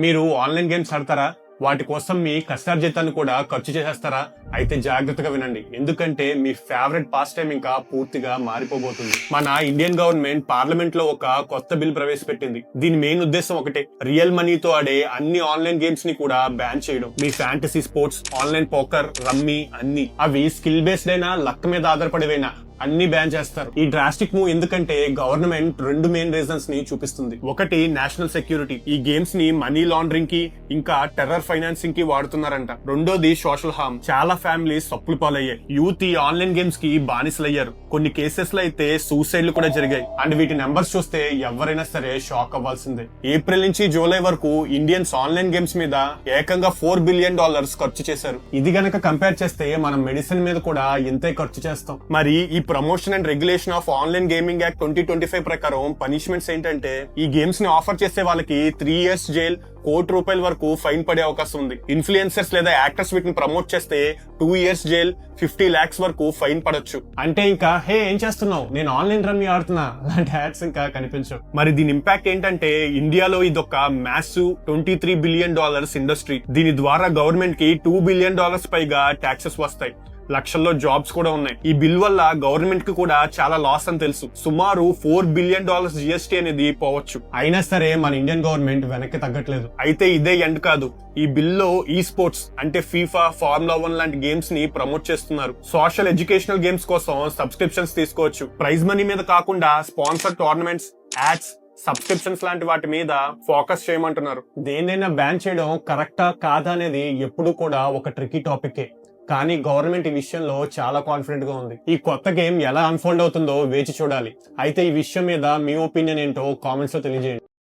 మీరు online games ఆడతారా? వాటి కోసం మీ కష్టార్జితాన్ని కూడా ఖర్చు చేసేస్తారా? అయితే జాగ్రత్తగా వినండి, ఎందుకంటే మీ ఫేవరెట్ పాస్ టైం ఇంకా పూర్తిగా మారిపోబోతుంది. మన ఇండియన్ గవర్నమెంట్ పార్లమెంట్ లో ఒక కొత్త బిల్ ప్రవేశపెట్టింది. దీని మెయిన్ ఉద్దేశం ఒకటే, రియల్ మనీతో ఆడే అన్ని ఆన్లైన్ గేమ్స్ ని కూడా బ్యాన్ చేయడం. మీ fantasy sports, online poker, rummy అన్ని అవి స్కిల్ బేస్డ్ అయినా లక్ మీద ఆధారపడేవైనా అన్ని బ్యాన్ చేస్తారు. ఈ డ్రాస్టిక్ మూవ్ ఎందుకంటే గవర్నమెంట్ రెండు మెయిన్ రీజన్స్ ని చూపిస్తుంది. ఒకటి నేషనల్ సెక్యూరిటీ, ఈ గేమ్స్ ని మనీ లాండరింగ్ కి ఇంకా టెర్రర్ ఫైనాన్సింగ్ కి వాడుతున్నారంట. రెండోది సోషల్ హార్మ్, చాలా ఫ్యామిలీస్ అప్పులు పాలయ్యాయి. యూత్ ఈ ఆన్లైన్ గేమ్స్ కి బానిసలయ్యారు. కొన్ని కేసెస్ లో అయితే సూసైడ్లు కూడా జరిగాయి. అండ్ వీటి నెంబర్స్ చూస్తే ఎవరైనా సరే షాక్ అవ్వాల్సిందే. ఏప్రిల్ నుంచి జూలై వరకు ఇండియన్స్ ఆన్లైన్ గేమ్స్ మీద ఏకంగా $4 బిలియన్ ఖర్చు చేశారు. ఇది గనక కంపేర్ చేస్తే మనం మెడిసిన్ మీద కూడా ఇంతే ఖర్చు చేస్తాం. మరి ఈ promotion and regulation of online gaming act 2025 ప్రకారం పనిష్మెంట్స్ ఏంటంటే, ఈ గేమ్స్ ని ఆఫర్ చేసే వాళ్ళకి 3 years జైల్, ₹1 కోటి వరకు ఫైన్ పడే అవకాశం ఉంది. ఇన్ఫ్లుయెన్సర్స్ లేదా యాక్టర్స్ వీటిని ప్రమోట్ చేస్తే 2 years జైల్, 50 lakhs వరకు ఫైన్ పడొచ్చు. అంటే ఇంకా హే ఏం చేస్తున్నావు, నేను ఆన్లైన్ రమ్మీ ఆడుతున్నా అలాంటి యాడ్స్ ఇంకా కనిపించవు. మరి దీని ఇంపాక్ట్ ఏంటంటే, ఇండియాలో ఇదొక మ్యాసివ్ $23 బిలియన్ ఇండస్ట్రీ. దీని ద్వారా గవర్నమెంట్ కి $2 బిలియన్ పైగా ట్యాక్సెస్ వస్తాయి. లక్షల్లో జాబ్స్ కూడా ఉన్నాయి. ఈ బిల్ వల్ల గవర్నమెంట్ కి కూడా చాలా లాస్ అని తెలుసు. సుమారు $4 బిలియన్ జిఎస్టీ అనేది పోవచ్చు. అయినా సరే మన ఇండియన్ గవర్నమెంట్ వెనక్కి తగ్గట్లేదు. అయితే ఇదే ఎండ్ కాదు. ఈ బిల్లో ఈ స్పోర్ట్స్ అంటే ఫీఫా, ఫార్ములా 1 లాంటి గేమ్స్ ని ప్రమోట్ చేస్తున్నారు. సోషల్ ఎడ్యుకేషనల్ గేమ్స్ కోసం సబ్స్క్రిప్షన్స్ తీసుకోవచ్చు. ప్రైజ్ మనీ మీద కాకుండా స్పాన్సర్ టోర్నమెంట్స్, యాడ్స్, సబ్స్క్రిప్షన్స్ లాంటి వాటి మీద ఫోకస్ చేయమంటున్నారు. దేన్నైనా బ్యాన్ చేయడం కరెక్టా కాదా అనేది ఎప్పుడు కూడా ఒక ట్రికీ టాపికే. కానీ గవర్నమెంట్ ఈ విషయంలో చాలా కాన్ఫిడెంట్ గా ఉంది. ఈ కొత్త గేమ్ ఎలా అన్ఫోల్డ్ అవుతుందో వేచి చూడాలి. అయితే ఈ విషయం మీద మీ ఒపీనియన్ ఏంటో కామెంట్స్ లో తెలియజేయండి.